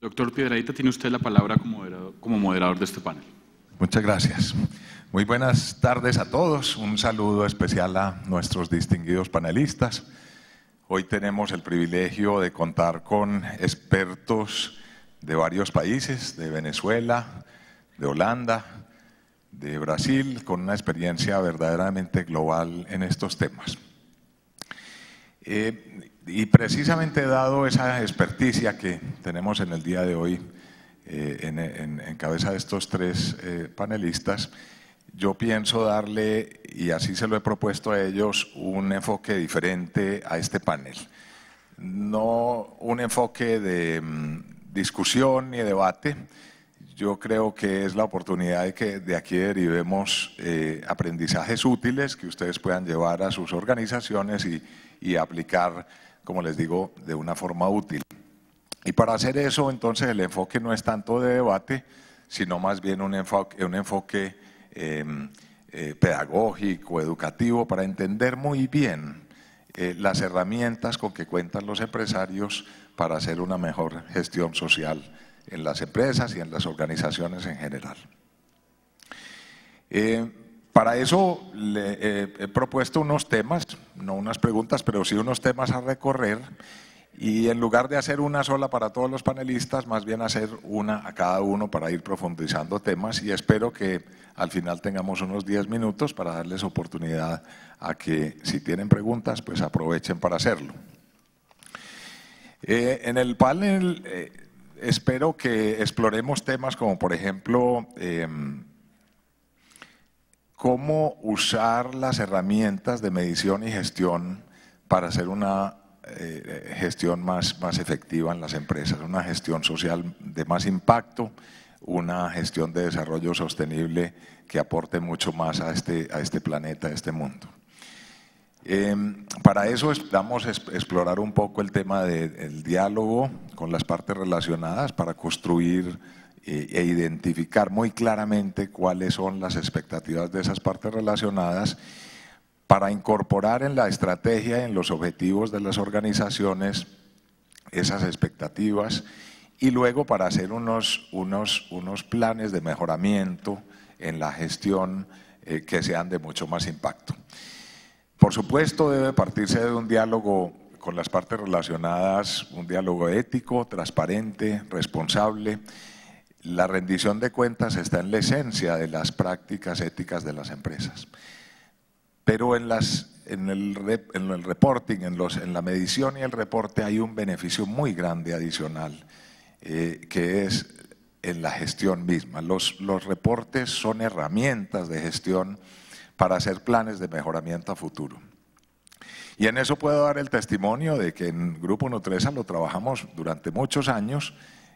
Doctor Piedrahita, tiene usted la palabra como moderador de este panel. Muchas gracias. Muy buenas tardes a todos. Un saludo especial a nuestros distinguidos panelistas. Hoy tenemos el privilegio de contar con expertos de varios países, de Venezuela, de Holanda, de Brasil, con una experiencia verdaderamente global en estos temas. Y precisamente dado esa experticia que tenemos en el día de hoy en cabeza de estos tres panelistas, yo pienso darle, y así se lo he propuesto a ellos, un enfoque diferente a este panel. No un enfoque de discusión ni debate. Yo creo que es la oportunidad de que de aquí derivemos aprendizajes útiles que ustedes puedan llevar a sus organizaciones y aplicar, como les digo, de una forma útil. Y para hacer eso, entonces, el enfoque no es tanto de debate, sino más bien un enfoque pedagógico, educativo, para entender muy bien las herramientas con que cuentan los empresarios para hacer una mejor gestión social en las empresas y en las organizaciones en general. Para eso le he propuesto unos temas, no unas preguntas, pero sí unos temas a recorrer, y en lugar de hacer una sola para todos los panelistas, más bien hacer una a cada uno para ir profundizando temas, y espero que al final tengamos unos 10 minutos para darles oportunidad a que, si tienen preguntas, pues aprovechen para hacerlo. En el panel espero que exploremos temas como, por ejemplo, cómo usar las herramientas de medición y gestión para hacer una gestión más efectiva en las empresas, una gestión social de más impacto, una gestión de desarrollo sostenible que aporte mucho más a este planeta, a este mundo. Para eso vamos a explorar un poco el tema del diálogo con las partes relacionadas para construir e identificar muy claramente cuáles son las expectativas de esas partes relacionadas, para incorporar en la estrategia y en los objetivos de las organizaciones esas expectativas, y luego para hacer unos planes de mejoramiento en la gestión que sean de mucho más impacto. Por supuesto, debe partirse de un diálogo con las partes relacionadas, un diálogo ético, transparente, responsable. La rendición de cuentas está en la esencia de las prácticas éticas de las empresas. Pero en el reporting, en la medición y el reporte, hay un beneficio muy grande adicional, que es en la gestión misma. Los reportes son herramientas de gestión para hacer planes de mejoramiento a futuro. Y en eso puedo dar el testimonio de que en Grupo Nutresa lo trabajamos durante muchos años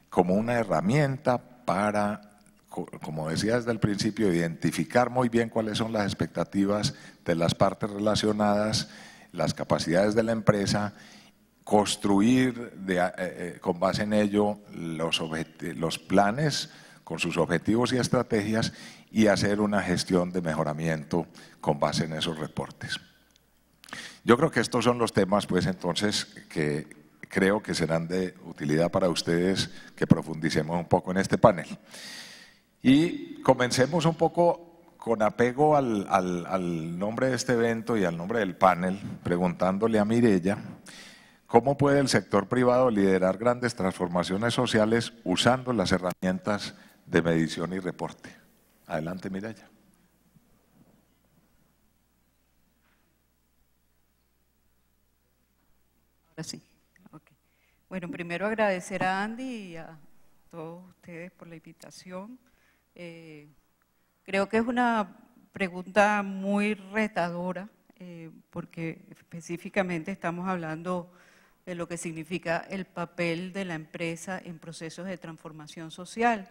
como una herramienta para, como decía desde el principio, identificar muy bien cuáles son las expectativas de las partes relacionadas, las capacidades de la empresa, construir con base en ello los planes con sus objetivos y estrategias, y hacer una gestión de mejoramiento con base en esos reportes. Yo creo que estos son los temas, pues, entonces, que creo que serán de utilidad para ustedes, que profundicemos un poco en este panel. Y comencemos un poco con apego al nombre de este evento y al nombre del panel, preguntándole a Mireya cómo puede el sector privado liderar grandes transformaciones sociales usando las herramientas de medición y reporte. Adelante, Mireya. Ahora sí. Okay. Bueno, primero agradecer a Andy y a todos ustedes por la invitación. Creo que es una pregunta muy retadora, porque específicamente estamos hablando de lo que significa el papel de la empresa en procesos de transformación social.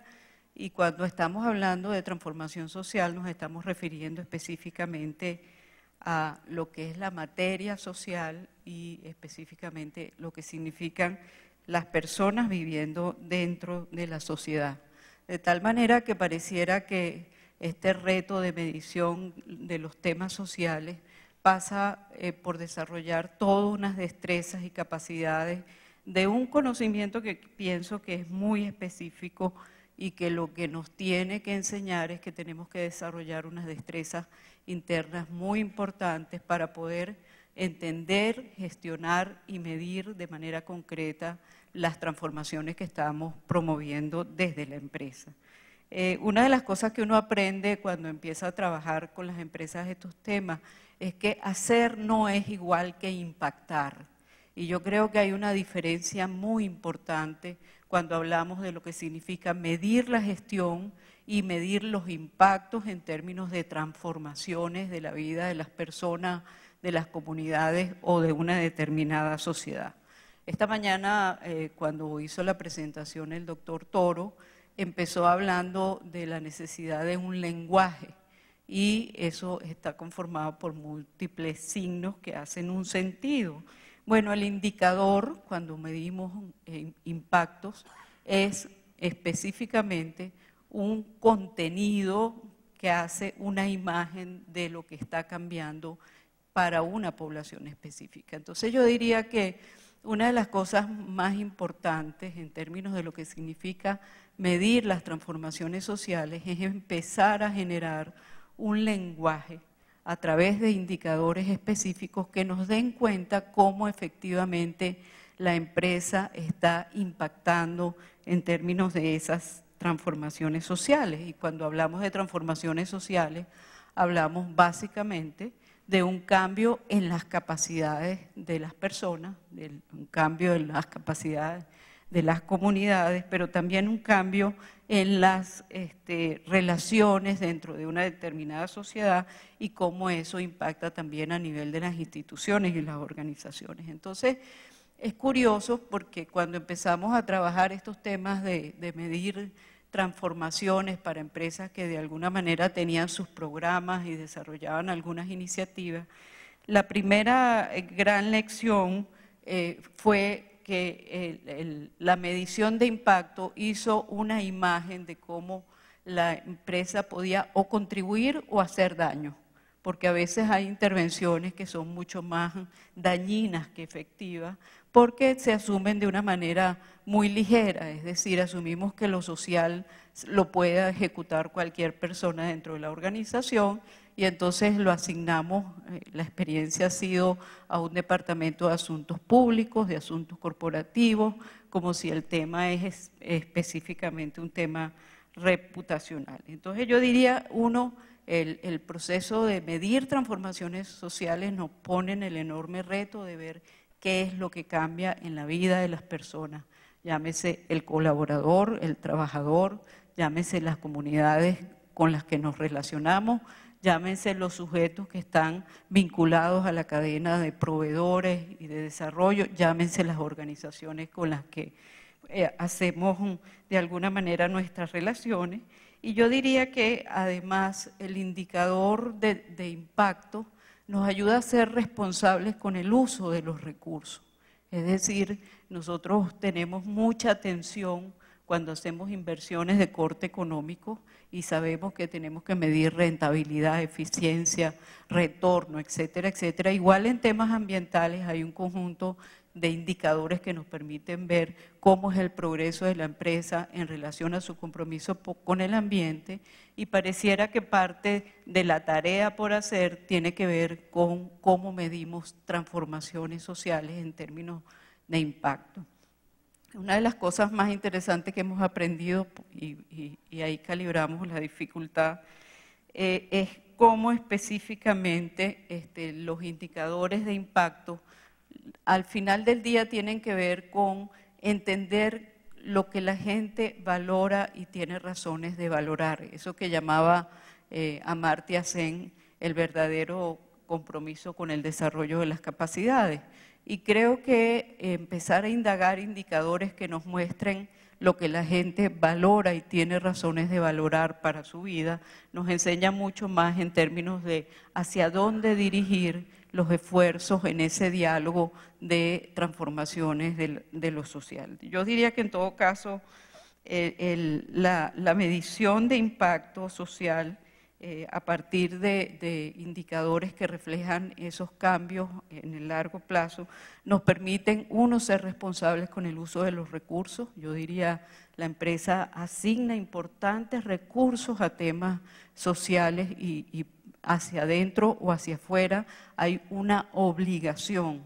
Y cuando estamos hablando de transformación social nos estamos refiriendo específicamente a lo que es la materia social y específicamente lo que significan las personas viviendo dentro de la sociedad. De tal manera que pareciera que este reto de medición de los temas sociales pasa por desarrollar todas unas destrezas y capacidades de un conocimiento que pienso que es muy específico y que lo que nos tiene que enseñar es que tenemos que desarrollar unas destrezas internas muy importantes para poder entender, gestionar y medir de manera concreta las transformaciones que estamos promoviendo desde la empresa. Una de las cosas que uno aprende cuando empieza a trabajar con las empresas estos temas es que hacer no es igual que impactar. Y yo creo que hay una diferencia muy importante cuando hablamos de lo que significa medir la gestión y medir los impactos en términos de transformaciones de la vida de las personas, de las comunidades o de una determinada sociedad. Esta mañana, cuando hizo la presentación el doctor Toro, empezó hablando de la necesidad de un lenguaje y eso está conformado por múltiples signos que hacen un sentido. Bueno, el indicador, cuando medimos impactos, es específicamente un contenido que hace una imagen de lo que está cambiando para una población específica. Entonces yo diría que una de las cosas más importantes en términos de lo que significa medir las transformaciones sociales es empezar a generar un lenguaje a través de indicadores específicos que nos den cuenta cómo efectivamente la empresa está impactando en términos de esas transformaciones sociales. Y cuando hablamos de transformaciones sociales, hablamos básicamente de un cambio en las capacidades de las personas, de un cambio en las capacidades de las comunidades, pero también un cambio en las relaciones dentro de una determinada sociedad y cómo eso impacta también a nivel de las instituciones y las organizaciones. Entonces, es curioso porque cuando empezamos a trabajar estos temas de medir transformaciones para empresas que de alguna manera tenían sus programas y desarrollaban algunas iniciativas, la primera gran lección fue que la medición de impacto hizo una imagen de cómo la empresa podía o contribuir o hacer daño, porque a veces hay intervenciones que son mucho más dañinas que efectivas, porque se asumen de una manera muy ligera, es decir, asumimos que lo social lo puede ejecutar cualquier persona dentro de la organización y entonces lo asignamos, la experiencia ha sido a un departamento de asuntos públicos, de asuntos corporativos, como si el tema es específicamente un tema reputacional. Entonces yo diría, el proceso de medir transformaciones sociales nos pone en el enorme reto de ver qué es lo que cambia en la vida de las personas, llámese el colaborador, el trabajador, llámese las comunidades con las que nos relacionamos, llámense los sujetos que están vinculados a la cadena de proveedores y de desarrollo, llámense las organizaciones con las que hacemos de alguna manera nuestras relaciones. Y yo diría que además el indicador de impacto nos ayuda a ser responsables con el uso de los recursos. Es decir, nosotros tenemos mucha atención cuando hacemos inversiones de corte económico y sabemos que tenemos que medir rentabilidad, eficiencia, retorno, etcétera, etcétera. Igual en temas ambientales hay un conjunto de indicadores que nos permiten ver cómo es el progreso de la empresa en relación a su compromiso con el ambiente y pareciera que parte de la tarea por hacer tiene que ver con cómo medimos transformaciones sociales en términos de impacto. Una de las cosas más interesantes que hemos aprendido, y ahí calibramos la dificultad, es cómo específicamente los indicadores de impacto al final del día tienen que ver con entender lo que la gente valora y tiene razones de valorar. Eso que llamaba Amartya Sen el verdadero compromiso con el desarrollo de las capacidades. Y creo que empezar a indagar indicadores que nos muestren lo que la gente valora y tiene razones de valorar para su vida, nos enseña mucho más en términos de hacia dónde dirigir los esfuerzos en ese diálogo de transformaciones de lo social. Yo diría que en todo caso la medición de impacto social a partir de indicadores que reflejan esos cambios en el largo plazo, nos permiten, uno, ser responsables con el uso de los recursos. Yo diría, la empresa asigna importantes recursos a temas sociales y hacia adentro o hacia afuera hay una obligación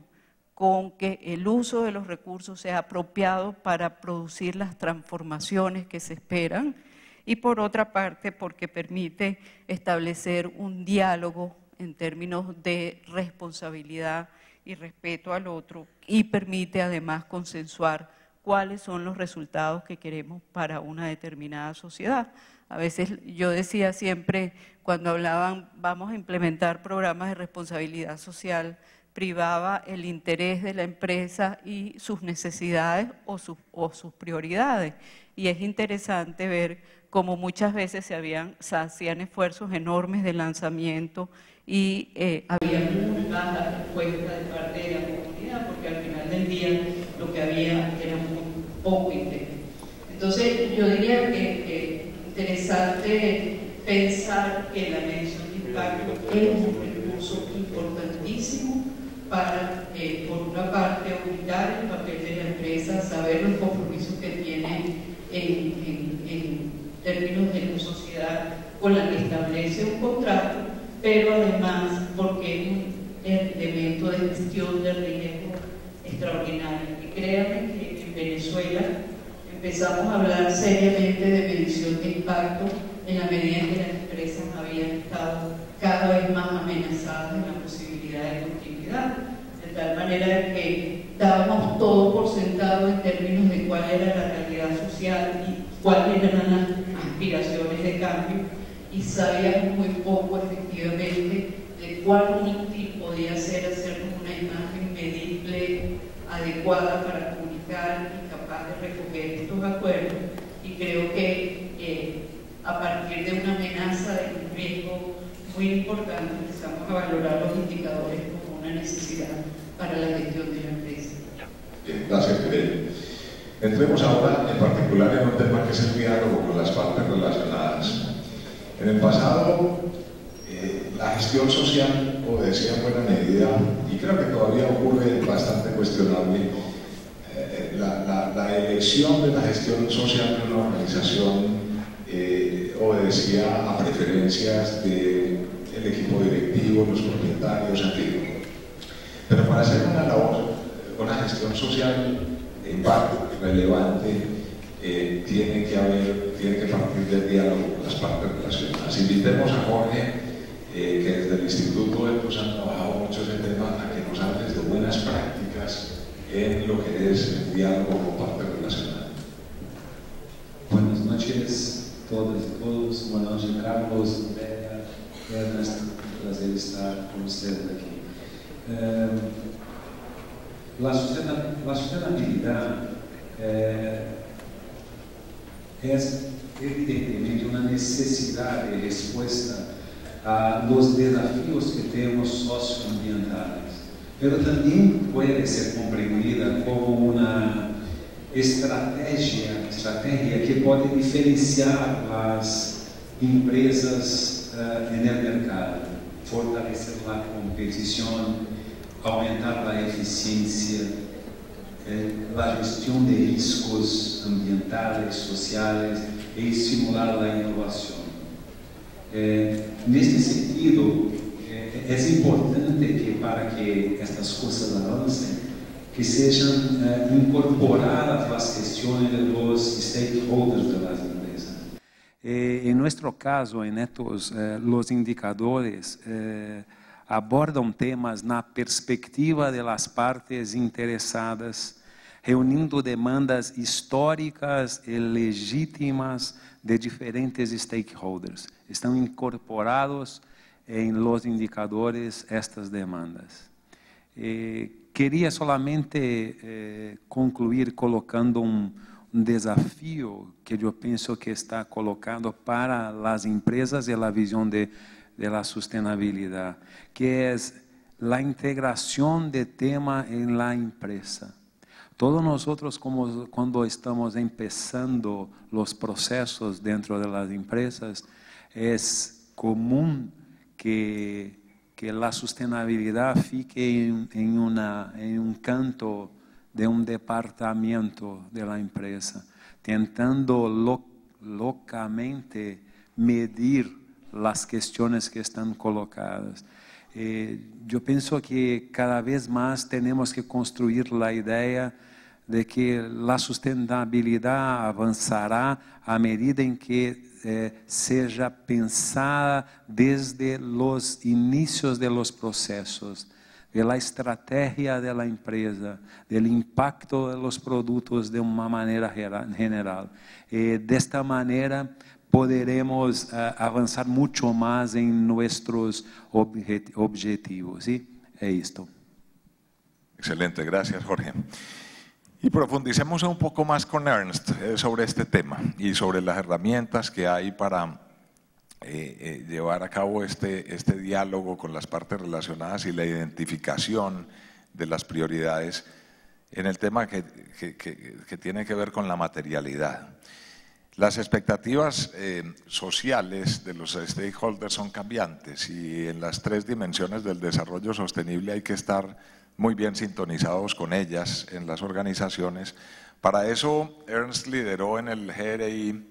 con que el uso de los recursos sea apropiado para producir las transformaciones que se esperan, y por otra parte porque permite establecer un diálogo en términos de responsabilidad y respeto al otro, y permite además consensuar cuáles son los resultados que queremos para una determinada sociedad. A veces yo decía siempre, cuando hablaban vamos a implementar programas de responsabilidad social, privaba el interés de la empresa y sus necesidades o sus prioridades. Y es interesante ver cómo muchas veces se hacían esfuerzos enormes de lanzamiento y había muy baja respuesta de parte de la comunidad, porque al final del día lo que había era muy poco interés. Entonces yo diría que es interesante pensar que la medición de impacto es un recurso importantísimo para, por una parte, ubicar el papel de la empresa, saber los compromisos que tiene en términos de la sociedad con la que establece un contrato, pero además porque es un elemento de gestión de riesgo extraordinario. Y créanme que en Venezuela empezamos a hablar seriamente de medición de impacto en la medida en que las empresas habían estado cada vez más amenazadas en la posibilidad de continuidad, de tal manera que dábamos todo por sentado en términos de cuál era la realidad social y cuáles eran las aspiraciones de cambio, y sabíamos muy poco efectivamente de cuál útil podía ser hacernos una imagen medible, adecuada para comunicar y capaz de recoger estos acuerdos. Y creo que a partir de una amenaza, de un riesgo muy importante, empezamos a valorar los indicadores como una necesidad para la gestión de la empresa. Bien, gracias, Mireya. Entremos ahora en particular en un tema que es el diálogo con las partes relacionadas. En el pasado, la gestión social obedecía en buena medida, y creo que todavía ocurre bastante cuestionable, la elección de la gestión social de una organización obedecía a preferencias del equipo directivo, los propietarios, en fin. Pero para hacer una labor, una gestión social de impacto relevante, tiene que partir del diálogo con las partes relacionadas. Invitemos a Jorge, que desde el Instituto ETUS han trabajado mucho ese tema, a que nos hables de buenas prácticas en lo que es el diálogo con partes relacionadas. Buenas noches a todas y todos. Buenas noches, Carlos, Mireya, Ernesto. Un placer estar con ustedes aquí. La sustentabilidad es evidentemente una necesidad de respuesta a los desafíos que tenemos socioambientales, pero también puede ser comprendida como una estrategia que puede diferenciar las empresas en el mercado, fortalecer la competición, aumentar la eficiencia, la gestión de riesgos ambientales, sociales e estimular la innovación. En este sentido, es importante que para que estas cosas avancen, que sean incorporadas las gestiones de los stakeholders de las empresas. En nuestro caso, en estos, los indicadores abordan temas na perspectiva de las partes interesadas, reunindo demandas históricas e legítimas de diferentes stakeholders. Estão incorporados em los indicadores estas demandas. Queria solamente concluir colocando um desafio que eu penso que está colocado para as empresas e a visão de la sustentabilidad, que es la integración de tema en la empresa. Todos nosotros, como cuando estamos empezando los procesos dentro de las empresas, es común que la sustentabilidad fique en un canto de un departamento de la empresa, tentando locamente medir las cuestiones que están colocadas. Yo pienso que cada vez más tenemos que construir la idea de que la sustentabilidad avanzará a medida en que sea pensada desde los inicios de los procesos, de la estrategia de la empresa, del impacto de los productos de una manera general. De esta manera poderemos avanzar mucho más en nuestros objetivos. ¿Sí? Es esto. Excelente, gracias Jorge. Y profundicemos un poco más con Ernst sobre este tema y sobre las herramientas que hay para llevar a cabo este diálogo con las partes relacionadas y la identificación de las prioridades en el tema que tiene que ver con la materialidad. Las expectativas sociales de los stakeholders son cambiantes y en las 3 dimensiones del desarrollo sostenible hay que estar muy bien sintonizados con ellas en las organizaciones. Para eso Ernst lideró en el GRI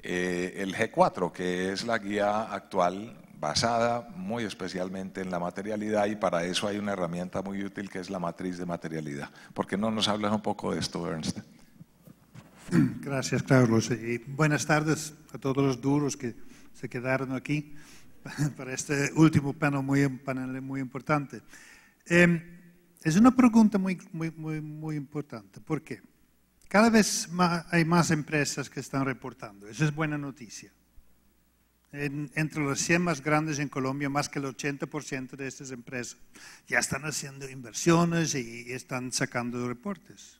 el G4, que es la guía actual basada muy especialmente en la materialidad, y para eso hay una herramienta muy útil que es la matriz de materialidad. ¿Por qué no nos hablas un poco de esto, Ernst? Gracias, Carlos. Y buenas tardes a todos los duros que se quedaron aquí para este último panel muy importante. Es una pregunta muy importante. ¿Por qué? Cada vez hay más empresas que están reportando. Esa es buena noticia. Entre las 100 más grandes en Colombia, más que el 80% de estas empresas ya están haciendo inversiones y están sacando reportes.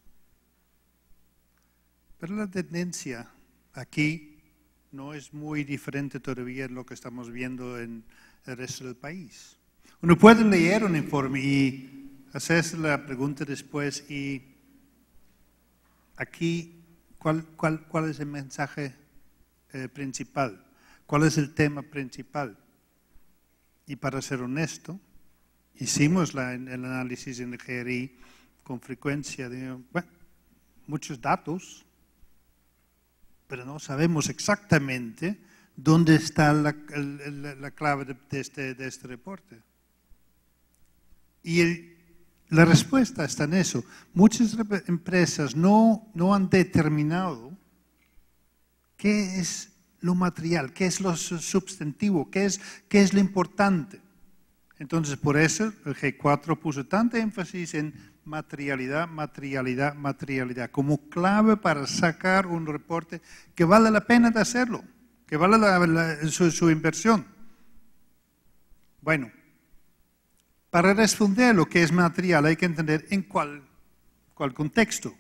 Pero la tendencia aquí no es muy diferente todavía de lo que estamos viendo en el resto del país. Uno puede leer un informe y hacerse la pregunta después, y aquí, ¿cuál es el mensaje principal? ¿Cuál es el tema principal? Y para ser honesto, hicimos el análisis en el GRI con frecuencia de muchos datos, pero no sabemos exactamente dónde está la clave de este reporte. Y la respuesta está en eso. Muchas empresas no han determinado qué es lo material, qué es lo sustantivo, qué es lo importante. Entonces, por eso el G4 puso tanto énfasis en materialidad, materialidad, materialidad, como clave para sacar un reporte que vale la pena de hacerlo, que vale su inversión. Bueno, para responder lo que es material hay que entender en cuál contexto.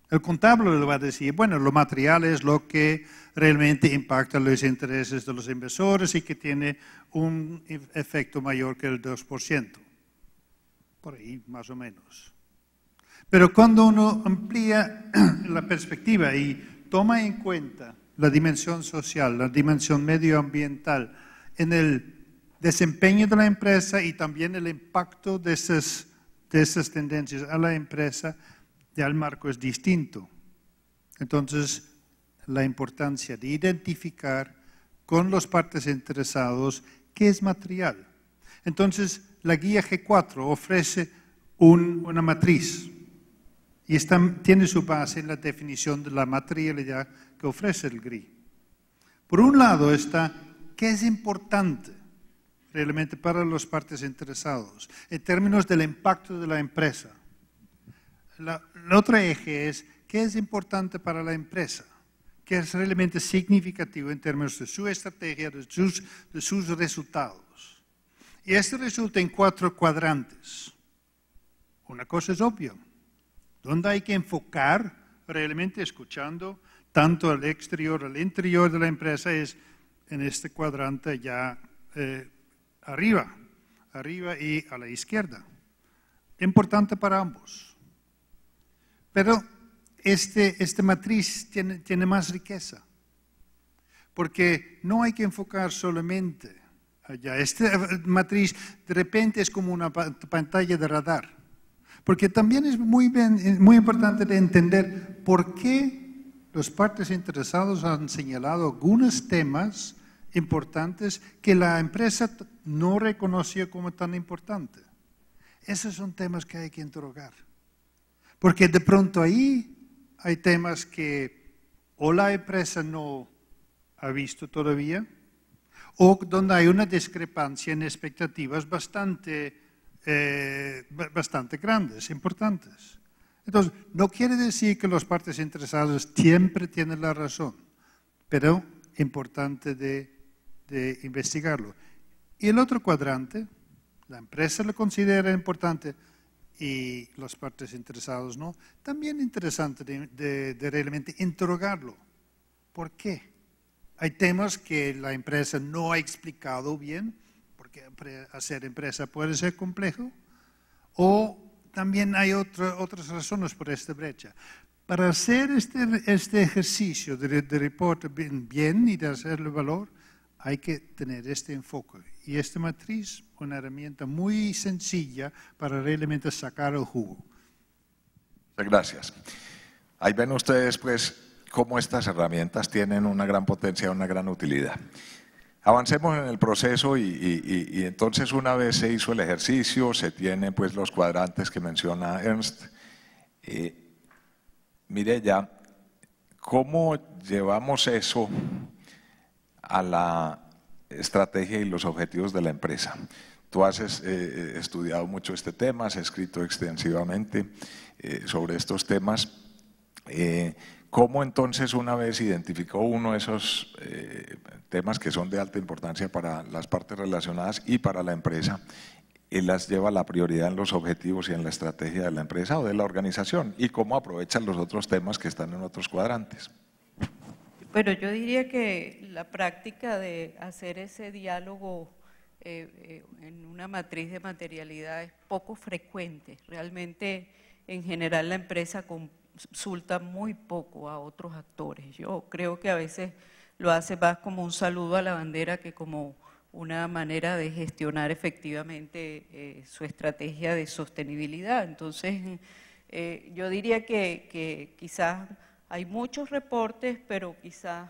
El contable le va a decir, bueno, lo material es lo que realmente impacta los intereses de los inversores y que tiene un efecto mayor que el 2%. Por ahí, más o menos. Pero cuando uno amplía la perspectiva y toma en cuenta la dimensión social, la dimensión medioambiental en el desempeño de la empresa y también el impacto de esas tendencias a la empresa, ya el marco es distinto. Entonces, la importancia de identificar con los partes interesados qué es material. Entonces, la guía G4 ofrece una matriz y tiene su base en la definición de la materialidad que ofrece el GRI. Por un lado está qué es importante realmente para los partes interesados en términos del impacto de la empresa. El otro eje es qué es importante para la empresa, qué es realmente significativo en términos de su estrategia, de sus resultados. Y esto resulta en 4 cuadrantes. Una cosa es obvia, ¿dónde hay que enfocar realmente escuchando tanto al exterior, al interior de la empresa? Es en este cuadrante ya arriba y a la izquierda. Importante para ambos. Pero esta matriz tiene más riqueza. porque no hay que enfocar solamente allá. Esta matriz de repente es como una pantalla de radar, porque también es muy importante de entender por qué los partes interesados han señalado algunos temas importantes que la empresa no reconoció como tan importantes. Esos son temas que hay que interrogar, porque de pronto ahí hay temas que o la empresa no ha visto todavía, o donde hay una discrepancia en expectativas bastante grandes, importantes. Entonces, no quiere decir que las partes interesadas siempre tienen la razón, pero importante de investigarlo. Y el otro cuadrante, la empresa lo considera importante y las partes interesadas no, también interesante de realmente interrogarlo. ¿Por qué? Hay temas que la empresa no ha explicado bien, porque hacer empresa puede ser complejo, o también hay otras razones por esta brecha. Para hacer este ejercicio de reporte bien y de hacerle valor, hay que tener este enfoque. Y esta matriz, una herramienta muy sencilla para realmente sacar el jugo. Gracias. Ahí ven ustedes, pues, cómo estas herramientas tienen una gran potencia, una gran utilidad. Avancemos en el proceso y entonces una vez se hizo el ejercicio, se tienen pues los cuadrantes que menciona Ernst. Mire ya, ¿cómo llevamos eso a la estrategia y los objetivos de la empresa? Tú has estudiado mucho este tema, has escrito extensivamente sobre estos temas. ¿Cómo entonces, una vez identificó uno de esos temas que son de alta importancia para las partes relacionadas y para la empresa, las lleva a la prioridad en los objetivos y en la estrategia de la empresa o de la organización? ¿Y cómo aprovechan los otros temas que están en otros cuadrantes? Bueno, yo diría que la práctica de hacer ese diálogo en una matriz de materialidad es poco frecuente. Realmente, en general, la empresa consulta muy poco a otros actores. Yo creo que a veces lo hace más como un saludo a la bandera que como una manera de gestionar efectivamente su estrategia de sostenibilidad. Entonces, yo diría que quizás hay muchos reportes, pero quizás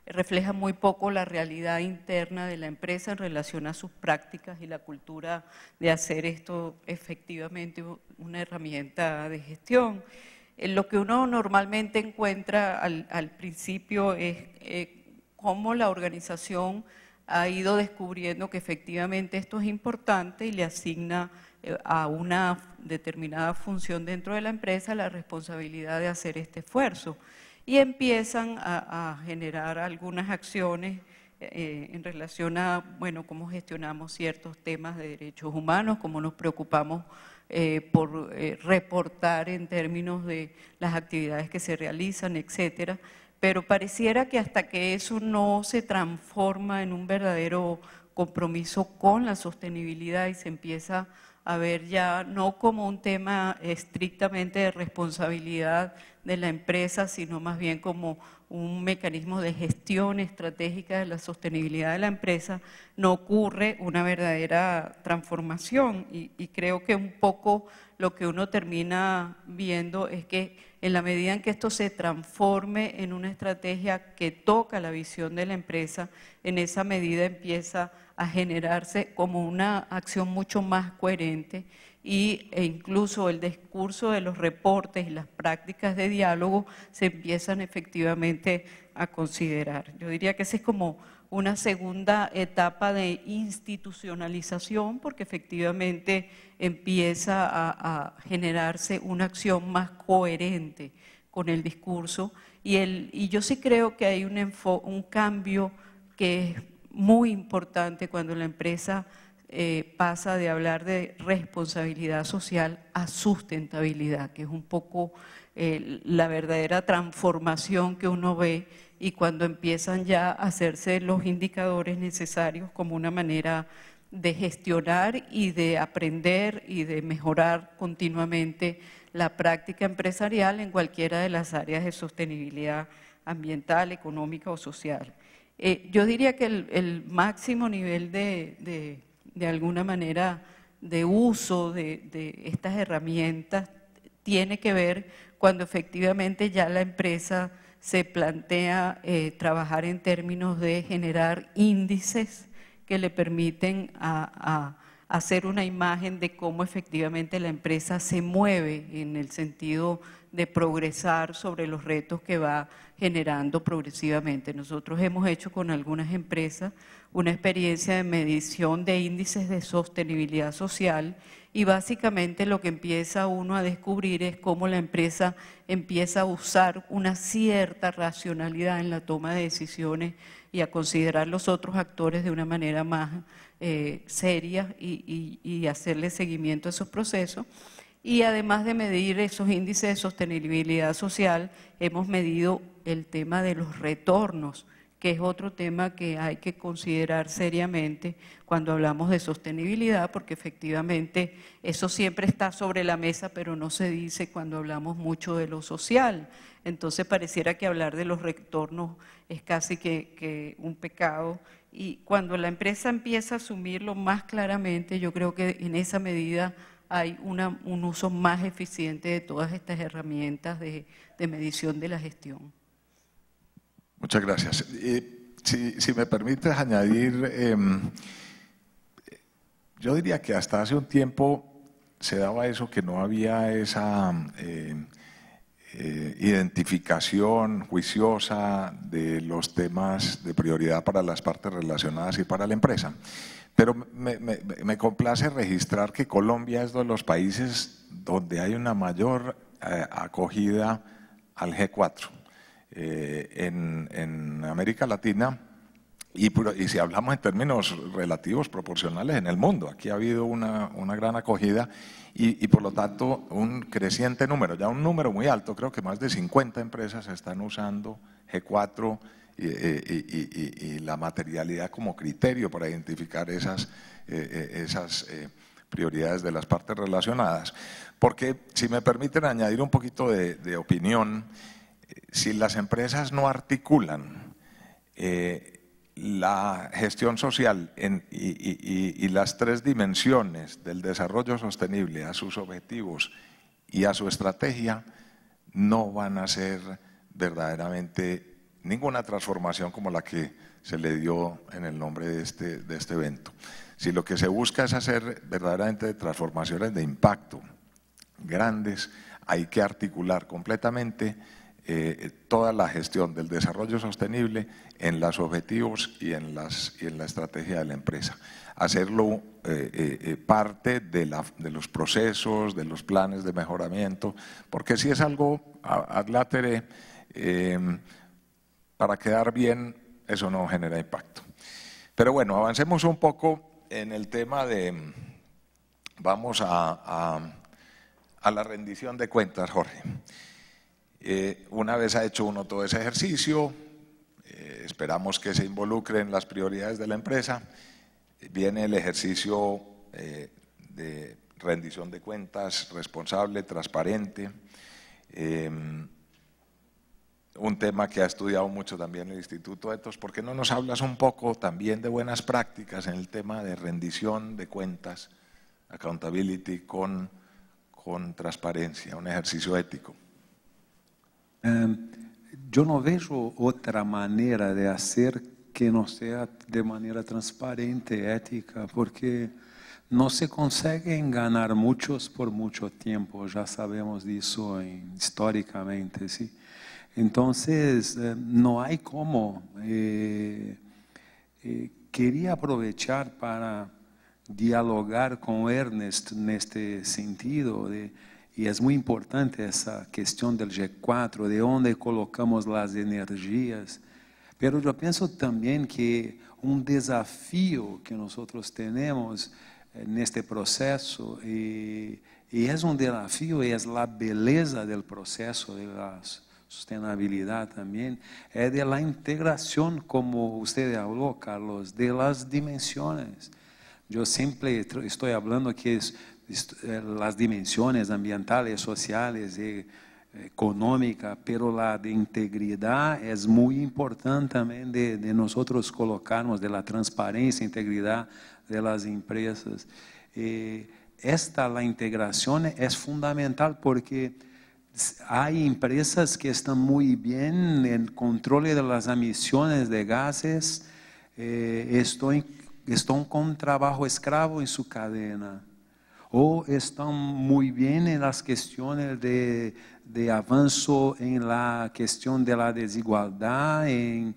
refleja muy poco la realidad interna de la empresa en relación a sus prácticas y la cultura de hacer esto efectivamente una herramienta de gestión. Lo que uno normalmente encuentra al principio es cómo la organización ha ido descubriendo que efectivamente esto es importante y le asigna a una determinada función dentro de la empresa la responsabilidad de hacer este esfuerzo. Y empiezan a generar algunas acciones en relación a, bueno, cómo gestionamos ciertos temas de derechos humanos, cómo nos preocupamos por reportar en términos de las actividades que se realizan, etcétera. Pero pareciera que hasta que eso no se transforma en un verdadero compromiso con la sostenibilidad y se empieza a ver ya no como un tema estrictamente de responsabilidad de la empresa, sino más bien como un mecanismo de gestión estratégica de la sostenibilidad de la empresa, no ocurre una verdadera transformación. Y creo que un poco lo que uno termina viendo es que en la medida en que esto se transforme en una estrategia que toca la visión de la empresa, en esa medida empieza a generarse como una acción mucho más coherente e incluso el discurso de los reportes y las prácticas de diálogo se empiezan efectivamente a considerar. Yo diría que esa es como una segunda etapa de institucionalización, porque efectivamente empieza a generarse una acción más coherente con el discurso y yo sí creo que hay un cambio que es muy importante cuando la empresa pasa de hablar de responsabilidad social a sustentabilidad, que es un poco la verdadera transformación que uno ve y cuando empiezan ya a hacerse los indicadores necesarios como una manera de gestionar y de aprender y de mejorar continuamente la práctica empresarial en cualquiera de las áreas de sostenibilidad ambiental, económica o social. Yo diría que el máximo nivel de alguna manera de uso de estas herramientas tiene que ver cuando efectivamente ya la empresa se plantea trabajar en términos de generar índices que le permiten a hacer una imagen de cómo efectivamente la empresa se mueve en el sentido de progresar sobre los retos que va generando progresivamente. Nosotros hemos hecho con algunas empresas una experiencia de medición de índices de sostenibilidad social y básicamente lo que empieza uno a descubrir es cómo la empresa empieza a usar una cierta racionalidad en la toma de decisiones y a considerar los otros actores de una manera más seria y hacerle seguimiento a esos procesos. Y además de medir esos índices de sostenibilidad social, hemos medido el tema de los retornos, que es otro tema que hay que considerar seriamente cuando hablamos de sostenibilidad, porque efectivamente eso siempre está sobre la mesa, pero no se dice cuando hablamos mucho de lo social. Entonces pareciera que hablar de los retornos es casi que un pecado. Y cuando la empresa empieza a asumirlo más claramente, yo creo que en esa medida hay un uso más eficiente de todas estas herramientas de medición de la gestión. Muchas gracias. Si me permites añadir, yo diría que hasta hace un tiempo se daba eso, que no había esa identificación juiciosa de los temas de prioridad para las partes relacionadas y para la empresa. Pero me complace registrar que Colombia es uno de los países donde hay una mayor acogida al G4. En América Latina y si hablamos en términos relativos, proporcionales en el mundo. Aquí ha habido una gran acogida y por lo tanto un creciente número, ya un número muy alto, creo que más de 50 empresas están usando G4 y la materialidad como criterio para identificar esas prioridades de las partes relacionadas. Porque si me permiten añadir un poquito de opinión, si las empresas no articulan la gestión social y las tres dimensiones del desarrollo sostenible a sus objetivos y a su estrategia, no van a ser verdaderamente ninguna transformación como la que se le dio en el nombre de este evento. Si lo que se busca es hacer verdaderamente transformaciones de impacto grandes, hay que articular completamente toda la gestión del desarrollo sostenible en los objetivos y en la estrategia de la empresa. Hacerlo parte de los procesos, de los planes de mejoramiento, porque si es algo ad latere, para quedar bien, eso no genera impacto. Pero bueno, avancemos un poco en el tema de, vamos a la rendición de cuentas, Jorge. Una vez ha hecho uno todo ese ejercicio, esperamos que se involucre en las prioridades de la empresa, viene el ejercicio de rendición de cuentas responsable, transparente, un tema que ha estudiado mucho también el Instituto Ethos. ¿Por qué no nos hablas un poco también de buenas prácticas en el tema de rendición de cuentas, accountability con transparencia, un ejercicio ético? Yo no veo otra manera de hacer que no sea de manera transparente, ética, porque no se consiguen ganar muchos por mucho tiempo, ya sabemos de eso históricamente, ¿sí? Entonces, no hay cómo. Quería aprovechar para dialogar con Ernest en este sentido y es muy importante esa cuestión del G4, de dónde colocamos las energías. Pero yo pienso también que un desafío que nosotros tenemos en este proceso, y es un desafío, y es la belleza del proceso de la sustentabilidad también, es de la integración, como usted habló, Carlos, de las dimensiones. Yo siempre estoy hablando que las dimensiones ambientales, sociales, económica, pero la de integridad es muy importante también de nosotros colocarnos, de la transparencia, integridad de las empresas. La integración es fundamental porque hay empresas que están muy bien en el control de las emisiones de gases, están con trabajo esclavo en su cadena, o están muy bien en las cuestiones de avanzo en la cuestión de la desigualdad, en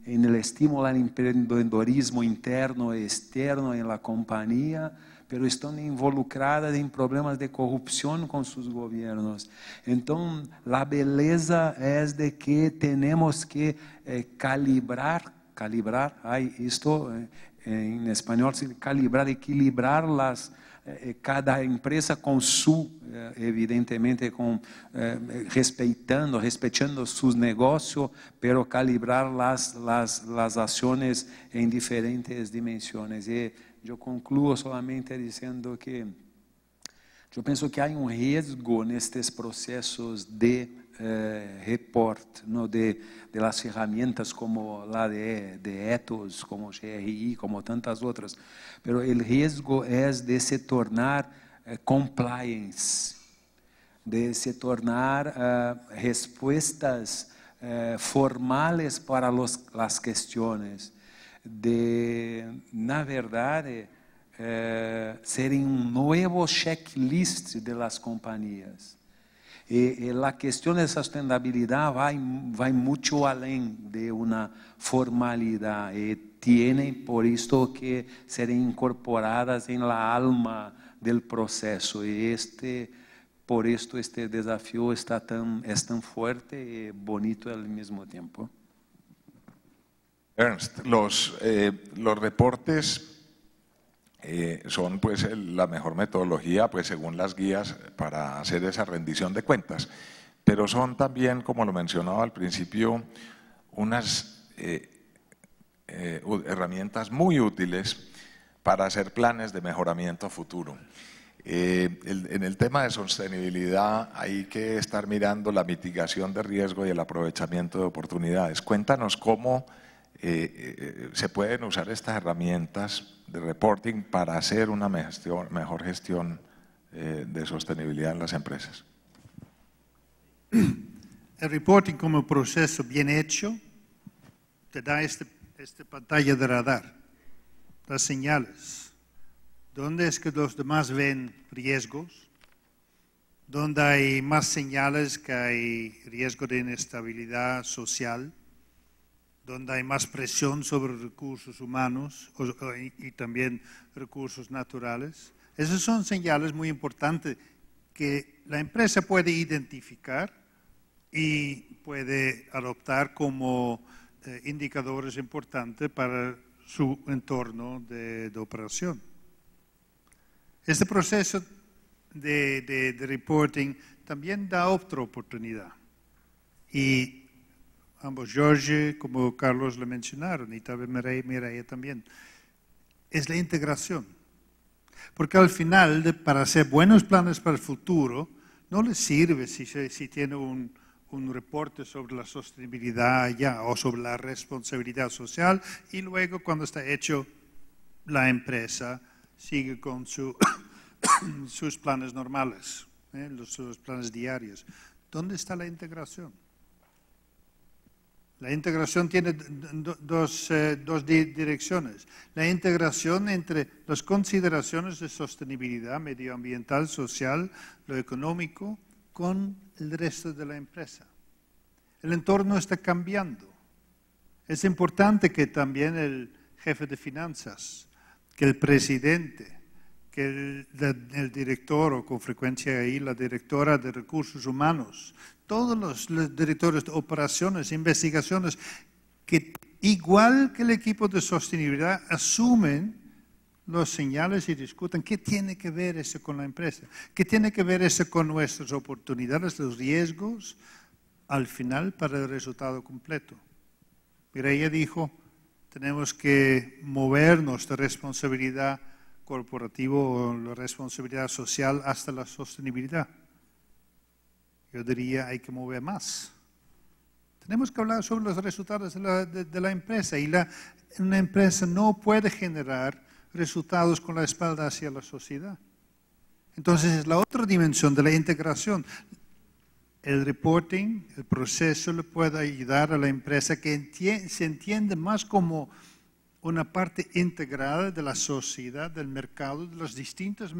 el estímulo al emprendedorismo interno y externo en la compañía, pero están involucradas en problemas de corrupción con sus gobiernos. Entonces, la belleza es de que tenemos que calibrar, esto en español, calibrar, equilibrar cada empresa con evidentemente, respetando sus negocios, pero calibrar las acciones en diferentes dimensiones. Y yo concluyo solamente diciendo que yo pienso que hay un riesgo en estos procesos de report, ¿no? de las herramientas como la de Ethos, como GRI, como tantas otras. Pero el riesgo es de se tornar compliance, de se tornar respuestas formales para las cuestiones, de, na verdade, serem un nuevo checklist de las compañías. Y la cuestión de sustentabilidad va mucho além de una formalidad y tienen por esto que ser incorporadas en la alma del proceso. Y por esto este desafío es tan fuerte y bonito al mismo tiempo. Ernst, los reportes son pues la mejor metodología pues según las guías para hacer esa rendición de cuentas, pero son también, como lo mencionaba al principio, unas herramientas muy útiles para hacer planes de mejoramiento futuro. En el tema de sostenibilidad hay que estar mirando la mitigación de riesgo y el aprovechamiento de oportunidades. Cuéntanos cómo se pueden usar estas herramientas de reporting para hacer una mejor gestión de sostenibilidad en las empresas. El reporting como proceso bien hecho te da esta pantalla de radar, las señales. ¿Dónde es que los demás ven riesgos? ¿Dónde hay más señales que hay riesgo de inestabilidad social? ¿Dónde hay más presión sobre recursos humanos y también recursos naturales? Esas son señales muy importantes que la empresa puede identificar y puede adoptar como indicadores importantes para su entorno de operación. Este proceso de reporting también da otra oportunidad. Y ambos, Jorge como Carlos le mencionaron, y también Mireia también, es la integración. Porque al final, para hacer buenos planes para el futuro, no les sirve si tiene un reporte sobre la sostenibilidad ya o sobre la responsabilidad social y luego cuando está hecho la empresa sigue con sus planes normales, sus planes diarios. ¿Dónde está la integración? La integración tiene dos direcciones. La integración entre las consideraciones de sostenibilidad medioambiental, social, lo económico, con el resto de la empresa. El entorno está cambiando. Es importante que también el jefe de finanzas, que el presidente, que el director o con frecuencia ahí la directora de recursos humanos, todos los directores de operaciones, investigaciones, que igual que el equipo de sostenibilidad asumen los señales y discuten qué tiene que ver eso con la empresa, qué tiene que ver eso con nuestras oportunidades, los riesgos, al final para el resultado completo. Mireia dijo, tenemos que movernos de responsabilidad corporativa o la responsabilidad social hasta la sostenibilidad. Yo diría hay que mover más. Tenemos que hablar sobre los resultados de la empresa y una empresa no puede generar resultados con la espalda hacia la sociedad. Entonces es la otra dimensión de la integración. El reporting, el proceso le puede ayudar a la empresa que se entiende más como una parte integrada de la sociedad, del mercado, de las distintas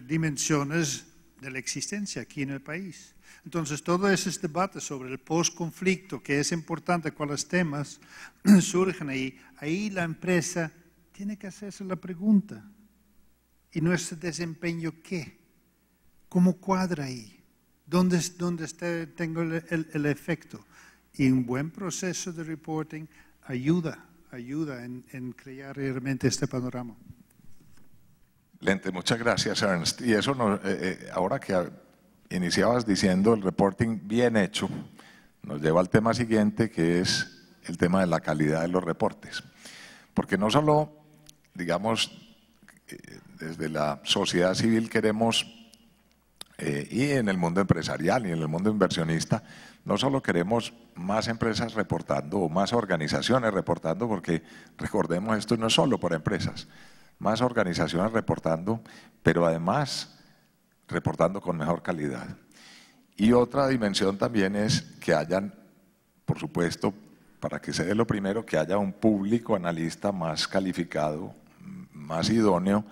dimensiones de la existencia aquí en el país. Entonces, todo ese debate sobre el post-conflicto, que es importante, cuáles temas surgen ahí, ahí la empresa tiene que hacerse la pregunta, ¿y nuestro desempeño qué? ¿Cómo cuadra ahí? ¿Dónde tengo el efecto? Y un buen proceso de reporting ayuda en crear realmente este panorama. Excelente, muchas gracias, Ernst. Y eso, ahora que iniciabas diciendo el reporting bien hecho, nos lleva al tema siguiente, que es el tema de la calidad de los reportes. Porque no solo, digamos, desde la sociedad civil queremos, y en el mundo empresarial y en el mundo inversionista, no solo queremos más empresas reportando o más organizaciones reportando, porque recordemos, esto no es solo para empresas, más organizaciones reportando, pero además reportando con mejor calidad. Y otra dimensión también es que hayan, por supuesto, para que se dé lo primero, que haya un público analista más calificado, más idóneo,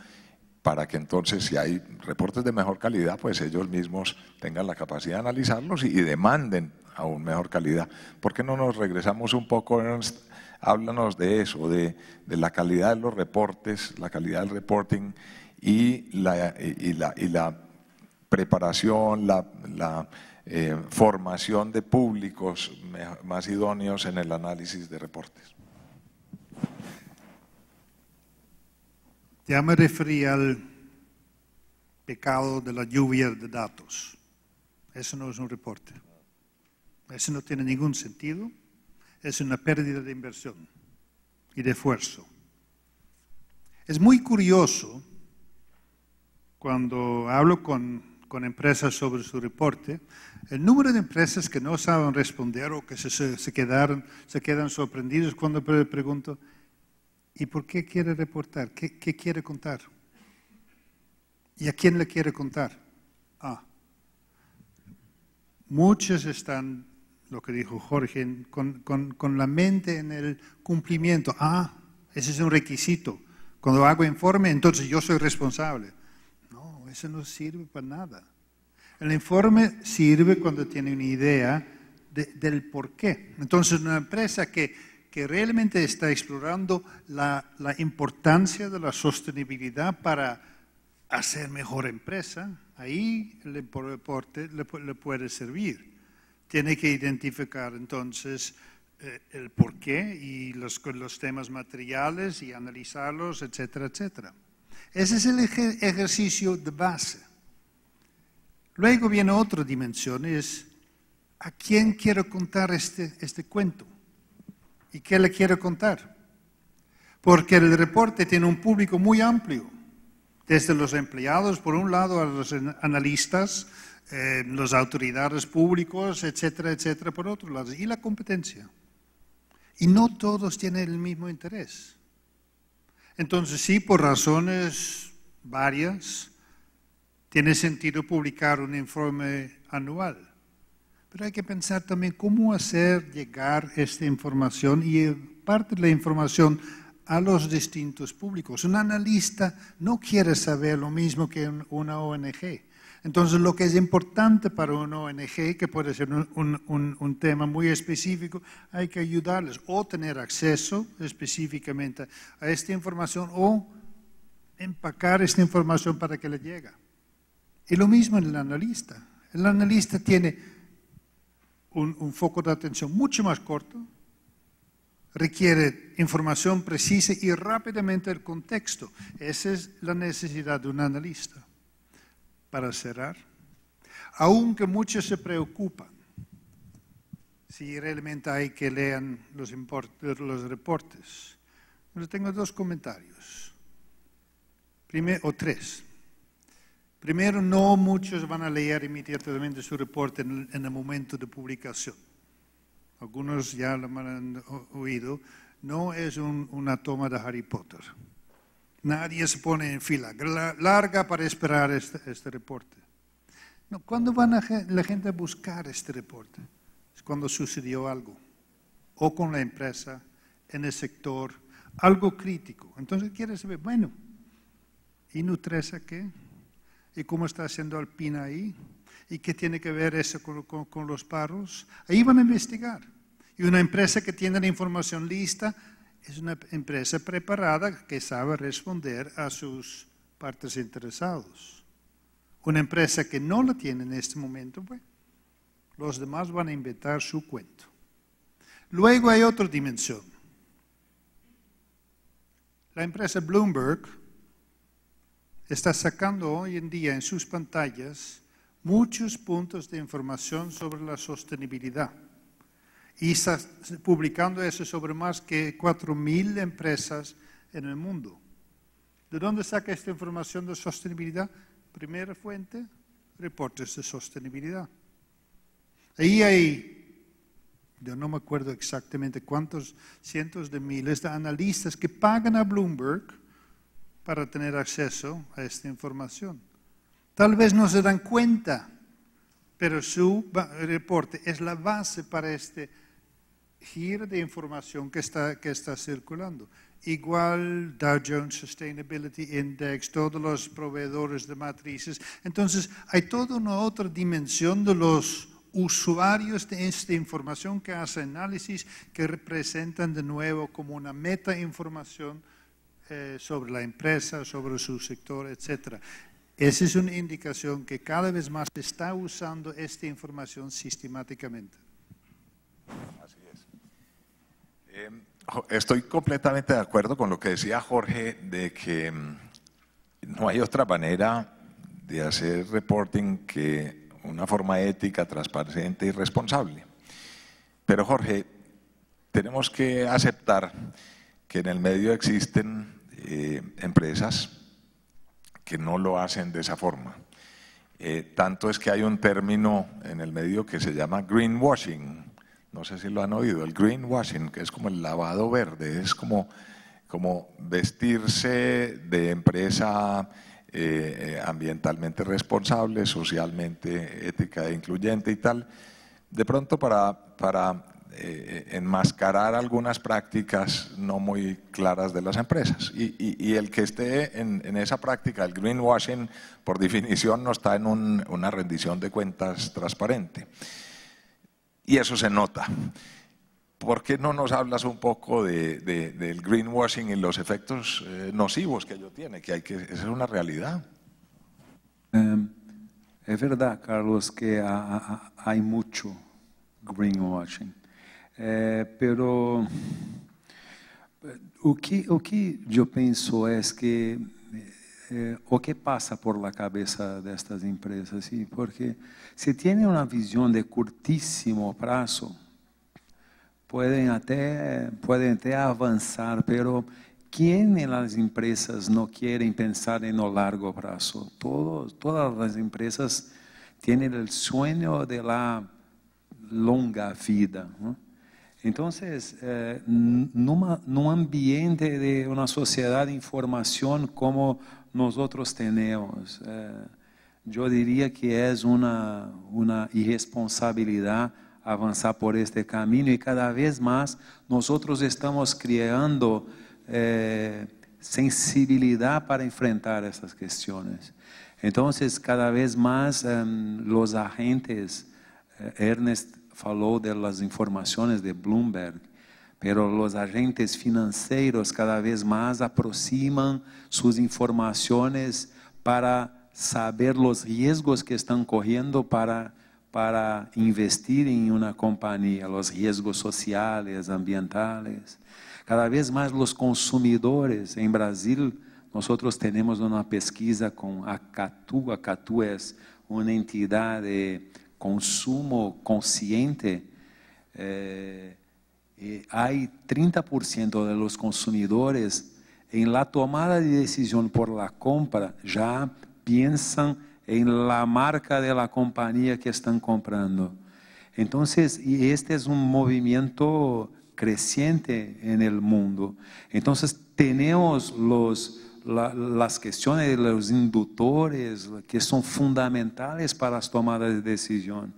para que entonces, si hay reportes de mejor calidad, pues ellos mismos tengan la capacidad de analizarlos y demanden aún mejor calidad. ¿Por qué no nos regresamos un poco, Ernst? Háblanos de eso, de la calidad de los reportes, la calidad del reporting y la preparación, la formación de públicos más idóneos en el análisis de reportes. Ya me referí al pecado de la lluvia de datos. Eso no es un reporte. Eso no tiene ningún sentido. Es una pérdida de inversión y de esfuerzo. Es muy curioso cuando hablo con empresas sobre su reporte, el número de empresas que no saben responder o que se quedan sorprendidos cuando pregunto, ¿y por qué quiere reportar? ¿Qué quiere contar? ¿Y a quién le quiere contar? Muchos están, lo que dijo Jorge, con la mente en el cumplimiento. Ese es un requisito. Cuando hago informe, entonces yo soy responsable. No, eso no sirve para nada. El informe sirve cuando tiene una idea del por qué. Entonces, una empresa que realmente está explorando la importancia de la sostenibilidad para hacer mejor empresa, ahí el reporte le puede servir. Tiene que identificar entonces el porqué y los temas materiales y analizarlos, etcétera, etcétera. Ese es el ejercicio de base. Luego viene otra dimensión, es ¿a quién quiero contar este cuento? ¿Y qué le quiero contar? Porque el reporte tiene un público muy amplio, desde los empleados, por un lado, a los analistas, las autoridades públicas, etcétera, etcétera, por otro lado, y la competencia. Y no todos tienen el mismo interés. Entonces, sí, por razones varias, tiene sentido publicar un informe anual. Pero hay que pensar también cómo hacer llegar esta información y parte de la información a los distintos públicos. Un analista no quiere saber lo mismo que una ONG. Entonces, lo que es importante para una ONG, que puede ser un tema muy específico, hay que ayudarles o tener acceso específicamente a esta información o empacar esta información para que le llegue. Y lo mismo en el analista. El analista tiene un foco de atención mucho más corto, requiere información precisa y rápidamente el contexto. Esa es la necesidad de un analista. Para cerrar, aunque muchos se preocupan si realmente hay que leer los reportes, yo tengo dos comentarios, o tres. Primero, no muchos van a leer inmediatamente su reporte en el momento de publicación. Algunos ya lo han oído. No es una toma de Harry Potter. Nadie se pone en fila larga para esperar este reporte. No, ¿cuándo van la gente a buscar este reporte? Es cuando sucedió algo. O con la empresa, en el sector, algo crítico. Entonces quiere saber, bueno, ¿y Nutresa qué? ¿Y cómo está haciendo Alpina ahí? ¿Y qué tiene que ver eso con los paros? Ahí van a investigar. Y una empresa que tiene la información lista es una empresa preparada que sabe responder a sus partes interesadas. Una empresa que no la tiene en este momento, pues, los demás van a inventar su cuento. Luego hay otra dimensión. La empresa Bloomberg está sacando hoy en día en sus pantallas muchos puntos de información sobre la sostenibilidad. Y está publicando eso sobre más que 4.000 empresas en el mundo. ¿De dónde saca esta información de sostenibilidad? Primera fuente, reportes de sostenibilidad. Ahí hay, yo no me acuerdo exactamente cuántos cientos de miles de analistas que pagan a Bloomberg para tener acceso a esta información. Tal vez no se dan cuenta, pero su reporte es la base para este giro de información que está circulando. Igual Dow Jones Sustainability Index, todos los proveedores de matrices. Entonces, hay toda una otra dimensión de los usuarios de esta información que hacen análisis, que representan de nuevo como una meta-información sobre la empresa, sobre su sector, etc. Esa es una indicación que cada vez más se está usando esta información sistemáticamente. Así es. Estoy completamente de acuerdo con lo que decía Jorge, de que no hay otra manera de hacer reporting que una forma ética, transparente y responsable. Pero Jorge, tenemos que aceptar que en el medio existen empresas que no lo hacen de esa forma. Tanto es que hay un término en el medio que se llama greenwashing. No sé si lo han oído, el greenwashing, que es como el lavado verde, es como vestirse de empresa ambientalmente responsable, socialmente ética e incluyente y tal, de pronto para enmascarar algunas prácticas no muy claras de las empresas. Y el que esté en esa práctica, el greenwashing, por definición no está en una rendición de cuentas transparente. Y eso se nota. ¿Por qué no nos hablas un poco del greenwashing y los efectos nocivos que ello tiene? Esa es una realidad. Es verdad, Carlos, que hay mucho greenwashing. Pero o que eu penso é que o que passa por la cabeça destas empresas, ¿sí? Porque se tienen uma visão de curtíssimo prazo, pueden até avançar, pero ¿quién en las empresas no quieren pensar en lo largo plazo? Todas las empresas tienen el sueño de la longa vida, ¿no? Entonces, num ambiente de una sociedad de información como nosotros tenemos, yo diría que es una irresponsabilidad avanzar por este camino y cada vez más nosotros estamos creando sensibilidad para enfrentar estas cuestiones. Entonces, cada vez más los agentes, Ernest falou de las informaciones de Bloomberg, pero los agentes financieros cada vez más aproximan sus informaciones para saber los riesgos que están corriendo para investir en una compañía, los riesgos sociales, ambientales. Cada vez más los consumidores, en Brasil nosotros tenemos una pesquisa con Acatu. Acatu es una entidad de consumo consciente. Hay 30% de los consumidores en la tomada de decisión por la compra ya piensan en la marca de la compañía que están comprando. Entonces, y este es un movimiento creciente en el mundo. Entonces, tenemos las cuestiones de los inductores que son fundamentales para las tomadas de decisión.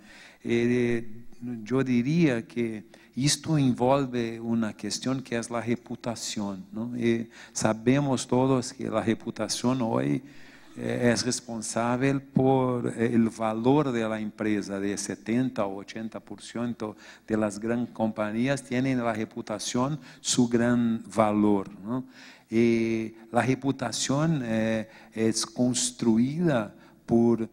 Yo diría que esto envolve una cuestión que es la reputación, ¿no? Sabemos todos que la reputación hoy es responsable por el valor de la empresa. De 70 o 80% de las grandes compañías tienen la reputación su gran valor, ¿no? La reputación es construida por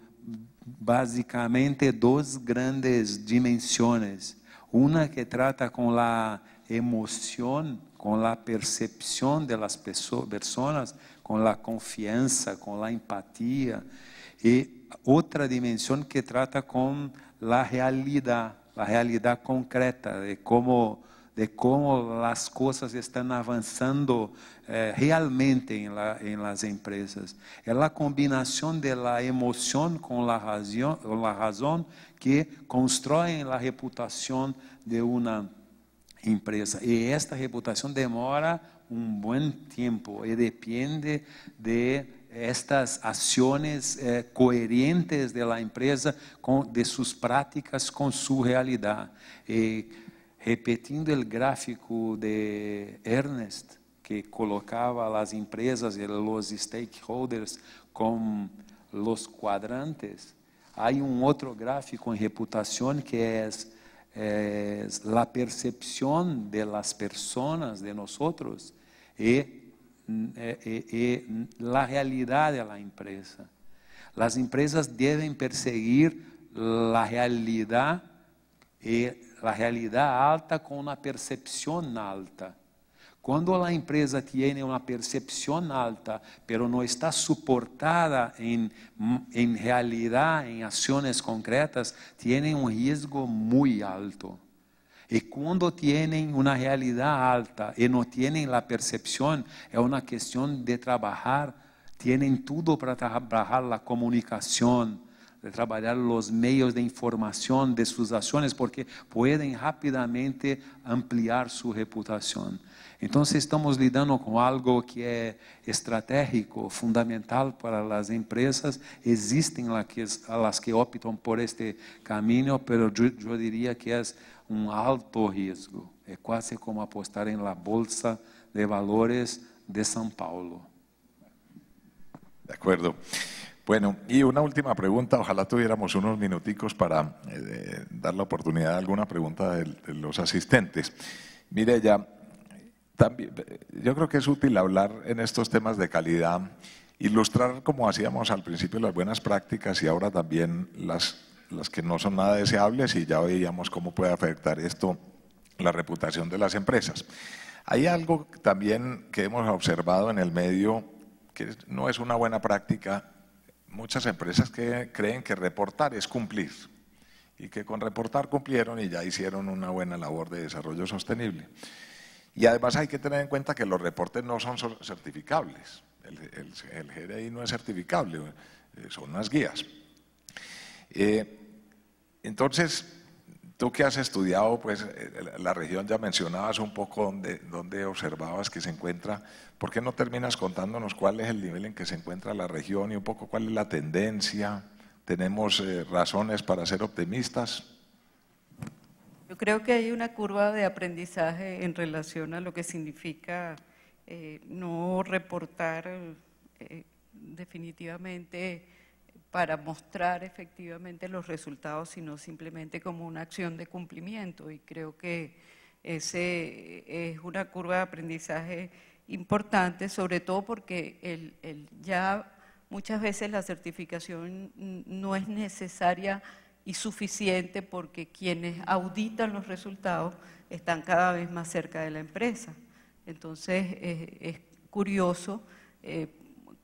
básicamente dos grandes dimensiones. Una que trata con la emoción, con la percepción de las personas, con la confianza, con la empatía. Y otra dimensión que trata con la realidad concreta, de cómo las cosas están avanzando realmente en las empresas. Es la combinación de la emoción con la razón que construyen la reputación de una empresa. Y esta reputación demora un buen tiempo y depende de estas acciones coherentes de la empresa, de sus prácticas con su realidad. Repetindo o gráfico de Ernest, que colocava as empresas e os stakeholders com os quadrantes, há outro gráfico em reputação que é a percepção de las personas, de nosotros, e a realidade da empresa. As empresas devem perseguir a realidade la realidad alta con una percepción alta. Cuando la empresa tiene una percepción alta, pero no está soportada en realidad, en acciones concretas, tiene un riesgo muy alto. Y cuando tienen una realidad alta y no tienen la percepción, es una cuestión de trabajar, tienen todo para trabajar la comunicación, de trabalhar os meios de informação de suas ações, porque podem rapidamente ampliar sua reputação. Então, estamos lidando com algo que é estratégico, fundamental para as empresas. Existem as que optam por este caminho, mas eu diria que é alto risco. É quase como apostar em la bolsa de valores de São Paulo. De acuerdo. Bueno, y una última pregunta, ojalá tuviéramos unos minuticos para dar la oportunidad de alguna pregunta de los asistentes. Mireya, también, yo creo que es útil hablar en estos temas de calidad, ilustrar como hacíamos al principio las buenas prácticas y ahora también las que no son nada deseables, y ya veíamos cómo puede afectar esto la reputación de las empresas. Hay algo también que hemos observado en el medio que no es una buena práctica. Muchas empresas que creen que reportar es cumplir y que con reportar cumplieron y ya hicieron una buena labor de desarrollo sostenible. Y además hay que tener en cuenta que los reportes no son certificables. El GRI no es certificable, son unas guías. Entonces, tú que has estudiado pues, la región, ya mencionabas un poco dónde observabas que se encuentra. ¿Por qué no terminas contándonos cuál es el nivel en que se encuentra la región y un poco cuál es la tendencia? ¿Tenemos razones para ser optimistas? Yo creo que hay una curva de aprendizaje en relación a lo que significa no reportar definitivamente para mostrar efectivamente los resultados, sino simplemente como una acción de cumplimiento. Y creo que ese es una curva de aprendizaje importante, sobre todo porque ya muchas veces la certificación no es necesaria y suficiente, porque quienes auditan los resultados están cada vez más cerca de la empresa. Entonces es curioso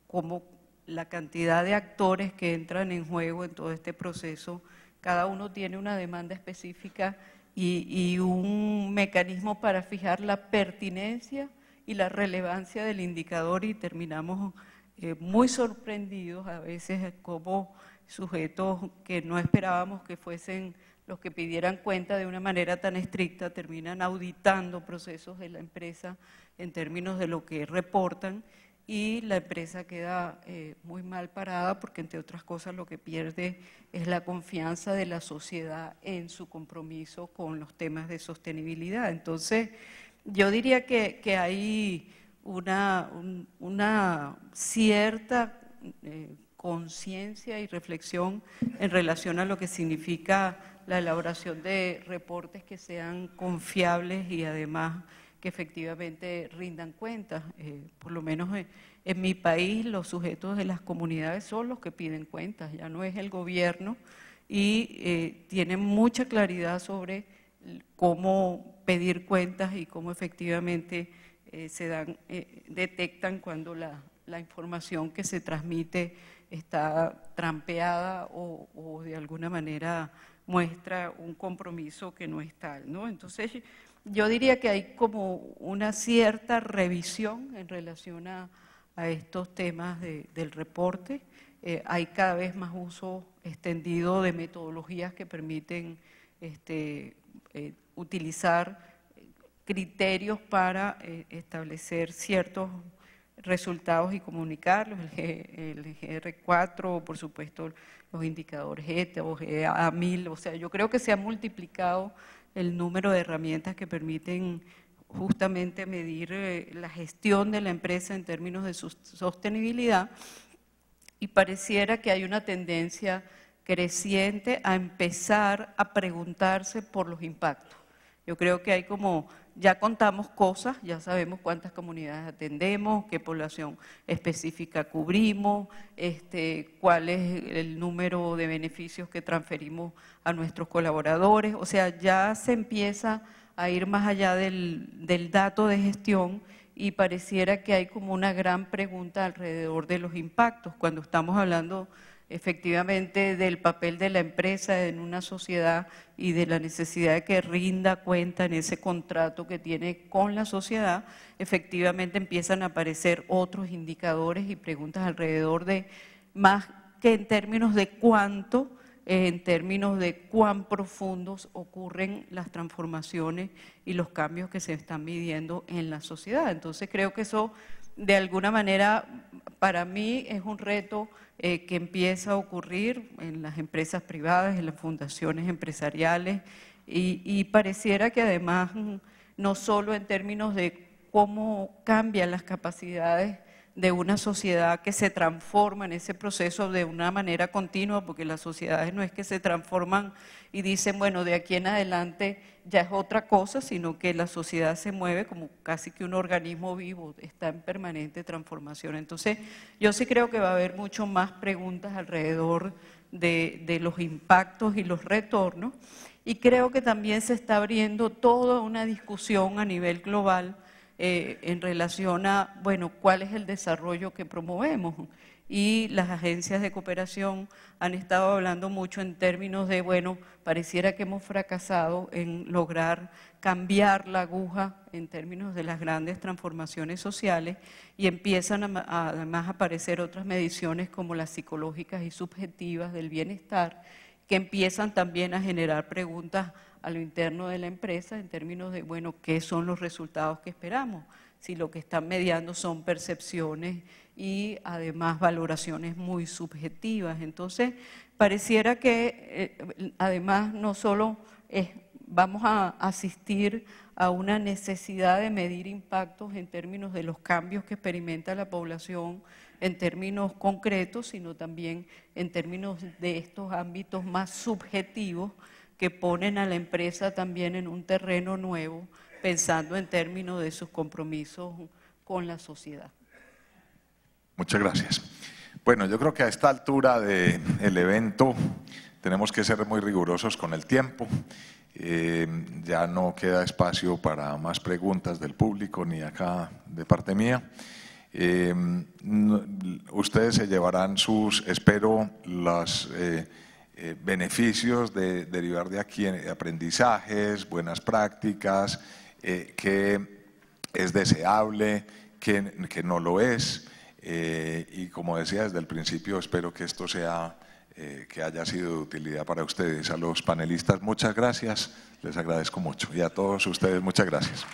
cómo la cantidad de actores que entran en juego en todo este proceso, cada uno tiene una demanda específica y un mecanismo para fijar la pertinencia y la relevancia del indicador, y terminamos muy sorprendidos a veces cómo sujetos que no esperábamos que fuesen los que pidieran cuenta de una manera tan estricta, terminan auditando procesos de la empresa en términos de lo que reportan, y la empresa queda muy mal parada porque, entre otras cosas, lo que pierde es la confianza de la sociedad en su compromiso con los temas de sostenibilidad. Entonces, yo diría que hay una cierta conciencia y reflexión en relación a lo que significa la elaboración de reportes que sean confiables y además que efectivamente rindan cuentas. Por lo menos en mi país los sujetos de las comunidades son los que piden cuentas, ya no es el gobierno, y tienen mucha claridad sobre cómo pedir cuentas y cómo efectivamente detectan cuando la información que se transmite está trampeada o de alguna manera muestra un compromiso que no es tal, ¿no? Entonces, yo diría que hay como una cierta revisión en relación a estos temas del reporte. Hay cada vez más uso extendido de metodologías que permiten utilizar criterios para establecer ciertos resultados y comunicarlos, el GR4, por supuesto los indicadores ETA o GA1000, o sea, yo creo que se ha multiplicado el número de herramientas que permiten justamente medir la gestión de la empresa en términos de su sostenibilidad, y pareciera que hay una tendencia creciente a empezar a preguntarse por los impactos. Yo creo que hay como, ya contamos cosas, ya sabemos cuántas comunidades atendemos, qué población específica cubrimos, cuál es el número de beneficios que transferimos a nuestros colaboradores, o sea, ya se empieza a ir más allá del dato de gestión, y pareciera que hay como una gran pregunta alrededor de los impactos, cuando estamos hablando efectivamente del papel de la empresa en una sociedad y de la necesidad de que rinda cuenta en ese contrato que tiene con la sociedad. Efectivamente empiezan a aparecer otros indicadores y preguntas alrededor de, más que en términos de cuánto, en términos de cuán profundos ocurren las transformaciones y los cambios que se están midiendo en la sociedad. Entonces creo que eso de alguna manera para mí es un reto que empieza a ocurrir en las empresas privadas, en las fundaciones empresariales, y pareciera que además no solo en términos de cómo cambian las capacidades de una sociedad que se transforma en ese proceso de una manera continua, porque las sociedades no es que se transforman y dicen, bueno, de aquí en adelante ya es otra cosa, sino que la sociedad se mueve como casi que un organismo vivo, está en permanente transformación. Entonces, yo sí creo que va a haber mucho más preguntas alrededor de los impactos y los retornos, y creo que también se está abriendo toda una discusión a nivel global en relación a, bueno, cuál es el desarrollo que promovemos. Y las agencias de cooperación han estado hablando mucho en términos de, bueno, pareciera que hemos fracasado en lograr cambiar la aguja en términos de las grandes transformaciones sociales, y empiezan además a aparecer otras mediciones como las psicológicas y subjetivas del bienestar, que empiezan también a generar preguntas a lo interno de la empresa en términos de, bueno, ¿qué son los resultados que esperamos? Si lo que están mediando son percepciones y además valoraciones muy subjetivas. Entonces, pareciera que además no solo vamos a asistir a una necesidad de medir impactos en términos de los cambios que experimenta la población en términos concretos, sino también en términos de estos ámbitos más subjetivos que ponen a la empresa también en un terreno nuevo, pensando en términos de sus compromisos con la sociedad. Muchas gracias. Bueno, yo creo que a esta altura del evento tenemos que ser muy rigurosos con el tiempo. Ya no queda espacio para más preguntas del público ni acá de parte mía. Ustedes se llevarán espero, los beneficios de derivar de aquí aprendizajes, buenas prácticas, que es deseable, que no lo es, y como decía desde el principio, espero que esto sea que haya sido de utilidad para ustedes. A los panelistas, muchas gracias, les agradezco mucho. Y a todos ustedes, muchas gracias.